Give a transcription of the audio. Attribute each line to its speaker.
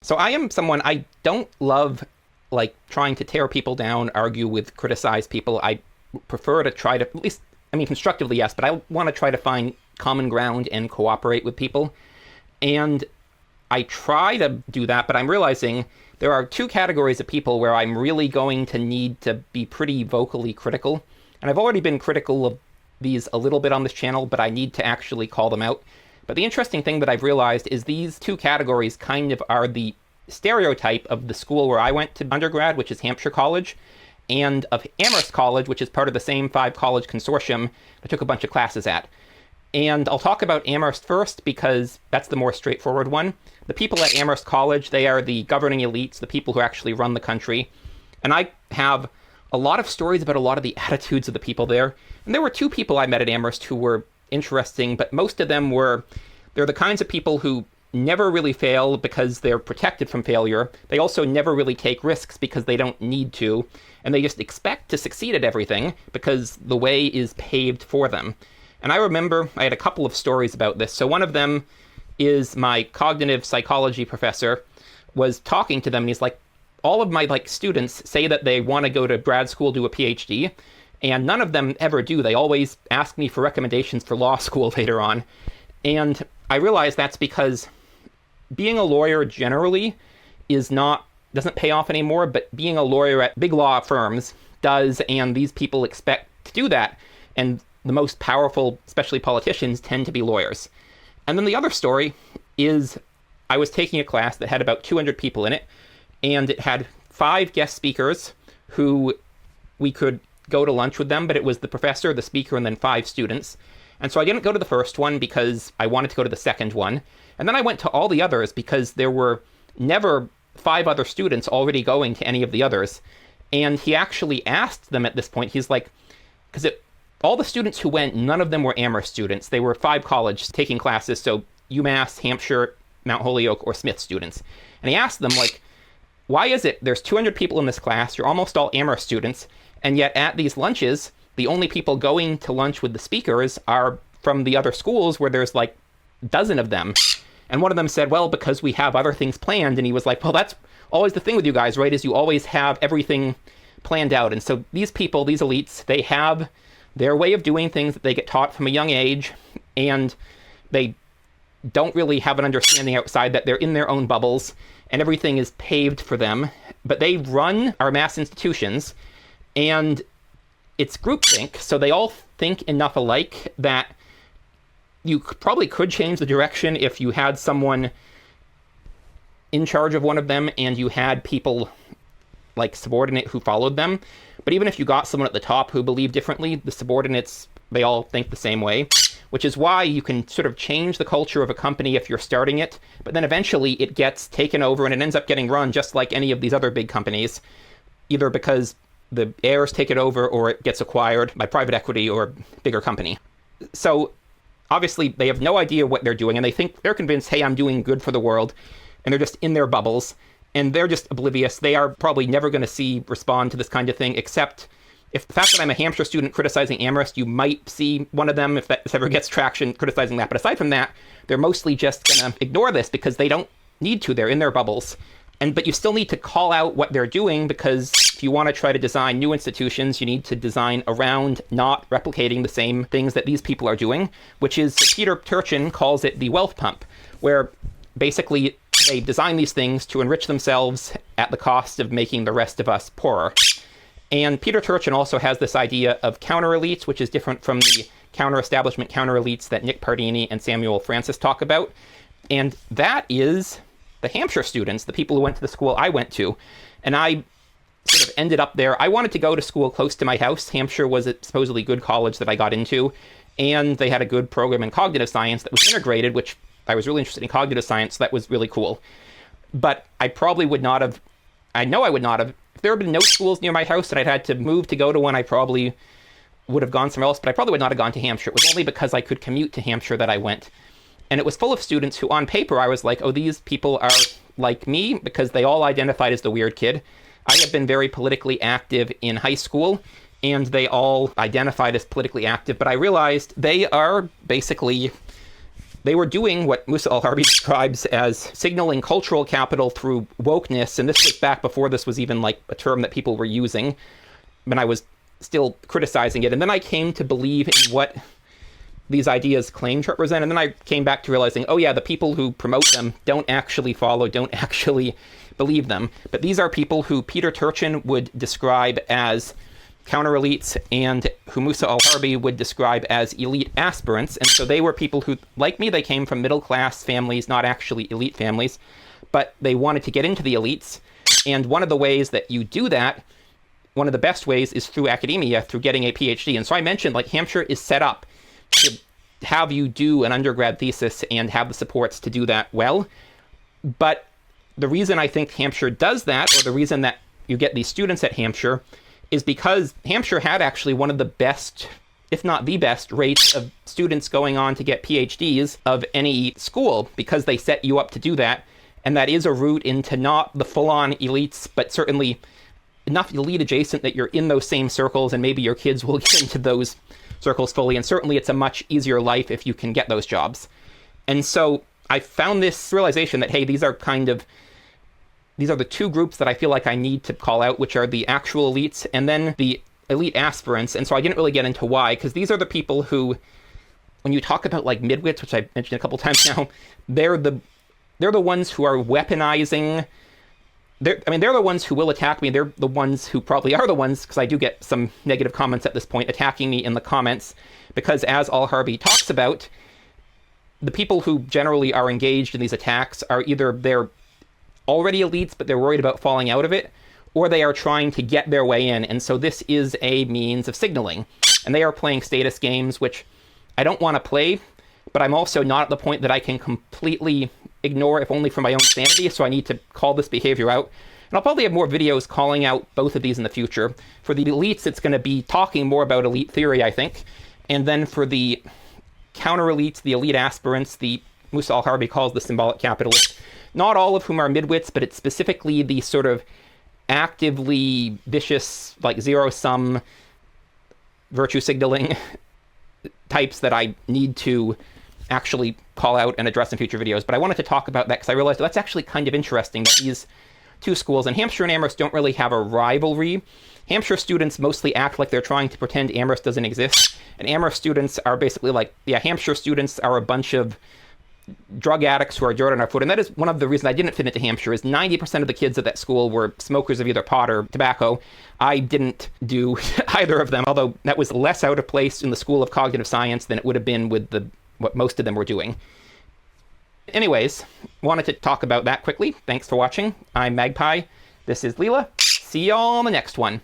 Speaker 1: So I am someone, I don't love like trying to tear people down, argue with, criticize people. I prefer to try to, at least, I mean, constructively, yes, but I want to try to find common ground and cooperate with people. And I try to do that, but I'm realizing there are two categories of people where I'm really going to need to be pretty vocally critical. And I've already been critical of these a little bit on this channel, but I need to actually call them out. But the interesting thing that I've realized is these two categories kind of are the stereotype of the school where I went to undergrad, which is Hampshire College, and of Amherst College, which is part of the same 5-college consortium I took a bunch of classes at. And I'll talk about Amherst first because that's the more straightforward one. The people at Amherst College, they are the governing elites, the people who actually run the country. And I have a lot of stories about a lot of the attitudes of the people there. And there were two people I met at Amherst who were interesting, but most of them they're the kinds of people who never really fail because they're protected from failure. They also never really take risks because they don't need to. And they just expect to succeed at everything because the way is paved for them. And I remember I had a couple of stories about this. So one of them is my cognitive psychology professor was talking to them, and he's like, all of my students say that they want to go to grad school, do a PhD, and none of them ever do. They always ask me for recommendations for law school later on. And I realize that's because being a lawyer generally doesn't pay off anymore, but being a lawyer at big law firms does, and these people expect to do that. And the most powerful, especially politicians, tend to be lawyers. And then the other story is I was taking a class that had about 200 people in it, and it had 5 guest speakers who we could go to lunch with them, but it was the professor, the speaker, and then 5 students. And so I didn't go to the first one because I wanted to go to the second one. And then I went to all the others because there were never 5 other students already going to any of the others. And he actually asked them at this point, he's like, because all the students who went, none of them were Amherst students. They were 5 colleges taking classes, so UMass, Hampshire, Mount Holyoke, or Smith students. And he asked them, why is it there's 200 people in this class, you're almost all Amherst students, and yet at these lunches, the only people going to lunch with the speakers are from the other schools where there's a dozen of them. And one of them said, well, because we have other things planned. And he was like, well, that's always the thing with you guys, right, is you always have everything planned out. And so these people, these elites, they have their way of doing things that they get taught from a young age, and they don't really have an understanding outside that they're in their own bubbles, and everything is paved for them. But they run our mass institutions, and it's groupthink, so they all think enough alike that you probably could change the direction if you had someone in charge of one of them and you had people subordinate who followed them. But even if you got someone at the top who believed differently, the subordinates, they all think the same way, which is why you can sort of change the culture of a company if you're starting it, but then eventually it gets taken over and it ends up getting run just like any of these other big companies, either because the heirs take it over or it gets acquired by private equity or bigger company. So obviously they have no idea what they're doing, and they're convinced, hey, I'm doing good for the world, and they're just in their bubbles, and they're just oblivious. They are probably never going to respond to this kind of thing, except if the fact that I'm a Hampshire student criticizing Amherst, you might see one of them, if that ever gets traction, criticizing that. But aside from that, they're mostly just going to ignore this because they don't need to. They're in their bubbles. But you still need to call out what they're doing, because if you want to try to design new institutions, you need to design around not replicating the same things that these people are doing, which is, Peter Turchin calls it the wealth pump, where basically they design these things to enrich themselves at the cost of making the rest of us poorer. And Peter Turchin also has this idea of counter-elites, which is different from the counter-establishment counter-elites that Nick Pardini and Samuel Francis talk about. And that is the Hampshire students, the people who went to the school I went to. And I sort of ended up there. I wanted to go to school close to my house. Hampshire was a supposedly good college that I got into, and they had a good program in cognitive science that was integrated, which I was really interested in cognitive science, so that was really cool. But I probably would not have, I know I would not have, if there had been no schools near my house and I'd had to move to go to one, I probably would have gone somewhere else, but I probably would not have gone to Hampshire. It was only because I could commute to Hampshire that I went. And it was full of students who, on paper, I was like, oh, these people are like me, because they all identified as the weird kid. I had been very politically active in high school, and they all identified as politically active, but I realized they are basically they were doing what Musa al-Harbi describes as signaling cultural capital through wokeness. And this was back before this was even like a term that people were using, when I was still criticizing it. And then I came to believe in what these ideas claim to represent. And then I came back to realizing, oh yeah, the people who promote them don't actually follow, don't actually believe them. But these are people who Peter Turchin would describe as counter-elites and who Musa al-Harbi would describe as elite aspirants. And so they were people who, like me, they came from middle-class families, not actually elite families, but they wanted to get into the elites. And one of the ways that you do that, one of the best ways, is through academia, through getting a PhD. And so I mentioned, like, Hampshire is set up to have you do an undergrad thesis and have the supports to do that well. But the reason I think Hampshire does that, or the reason that you get these students at Hampshire, is because Hampshire had actually one of the best, if not the best, rates of students going on to get PhDs of any school, because they set you up to do that. And that is a route into not the full-on elites, but certainly enough elite adjacent that you're in those same circles, and maybe your kids will get into those circles fully. And certainly it's a much easier life if you can get those jobs. And so I found this realization that, hey, these are the two groups that I feel like I need to call out, which are the actual elites and then the elite aspirants. And so I didn't really get into why, because these are the people who, when you talk about like midwits, which I mentioned a couple times now, they're the ones who are weaponizing. They're the ones who will attack me. They're the ones who probably are the ones, because I do get some negative comments at this point, attacking me in the comments, because as al-Harbi talks about, the people who generally are engaged in these attacks are either they're already elites, but they're worried about falling out of it, or they are trying to get their way in. And so this is a means of signaling. And they are playing status games, which I don't want to play, but I'm also not at the point that I can completely ignore, if only for my own sanity, so I need to call this behavior out. And I'll probably have more videos calling out both of these in the future. For the elites, it's going to be talking more about elite theory, I think. And then for the counter-elites, the elite aspirants, the Musa al-Harbi calls the symbolic capitalists, not all of whom are midwits, but it's specifically the sort of actively vicious, like zero-sum virtue signaling types that I need to actually call out and address in future videos. But I wanted to talk about that because I realized that's actually kind of interesting that these two schools, and Hampshire and Amherst, don't really have a rivalry. Hampshire students mostly act like they're trying to pretend Amherst doesn't exist, and Amherst students are basically like, yeah, Hampshire students are a bunch of drug addicts who are dirt on our foot. And that is one of the reasons I didn't fit into Hampshire, is 90% of the kids at that school were smokers of either pot or tobacco. I didn't do either of them, although that was less out of place in the School of Cognitive Science than it would have been with what most of them were doing. Anyways, wanted to talk about that quickly. Thanks for watching. I'm Magpie. This is Leela. See y'all on the next one.